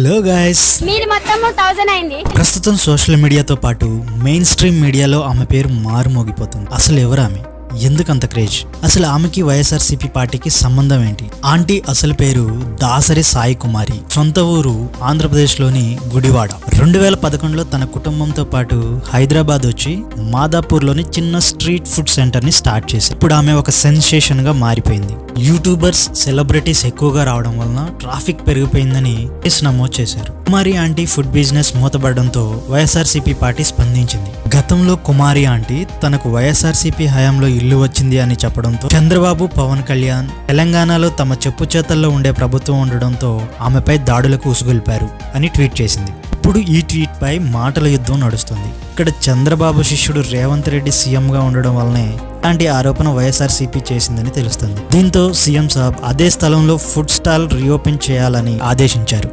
Hello guys, మీరు మొత్తం 1000 అయింది. ప్రస్తుతం సోషల్ మీడియాతో పాటు మెయిన్ స్ట్రీమ్ మీడియాలో ఆమె పేరు మారుమోగిపోతుంది. అసలు ఎవరు ఆమె? ఎందుకంత క్రేజ్? అసలు ఆమెకి వైఎస్ఆర్సీపీ పార్టీకి సంబంధం ఏంటి? ఆంటీ అసలు పేరు దాసరి సాయి కుమారి, సొంత ఊరు ఆంధ్రప్రదేశ్ లోని గుడివాడ. 2011లో తన కుటుంబంతో పాటు హైదరాబాద్ వచ్చి మాదాపూర్ లోని చిన్న స్ట్రీట్ ఫుడ్ సెంటర్ ని స్టార్ట్ చేశారు. ఇప్పుడు ఆమె ఒక సెన్సేషన్ గా మారిపోయింది. యూట్యూబర్స్, సెలబ్రిటీస్ ఎక్కువగా రావడం వలన ట్రాఫిక్ పెరిగిపోయిందని కేసు నమోదు చేశారు. కుమారి ఆంటీ ఫుడ్ బిజినెస్ మూతపడడంతో వైఎస్ఆర్సీపీ పార్టీ స్పందించింది. గతంలో కుమారి ఆంటీ తనకు వైఎస్ఆర్సీపీ హయాంలో ఇల్లు వచ్చింది అని చెప్పడంతో చంద్రబాబు, పవన్ కళ్యాణ్ తెలంగాణలో తమ చెప్పు చేతల్లో ఉండే ప్రభుత్వం ఉండడంతో ఆమెపై దాడులకు ఉసుగొల్పారు అని ట్వీట్ చేసింది. ఇప్పుడు ఈ ట్వీట్ పై మాటల యుద్ధం నడుస్తుంది. ఇక్కడ చంద్రబాబు శిష్యుడు రేవంత్ రెడ్డి సీఎం గా ఉండడం వల్లనే ఇలాంటి ఆరోపణ వైఎస్ఆర్సీపీ చేసిందని తెలుస్తుంది. దీంతో సీఎం సాబ్ అదే స్థలంలో ఫుడ్ స్టాల్ రీఓపెన్ చేయాలని ఆదేశించారు.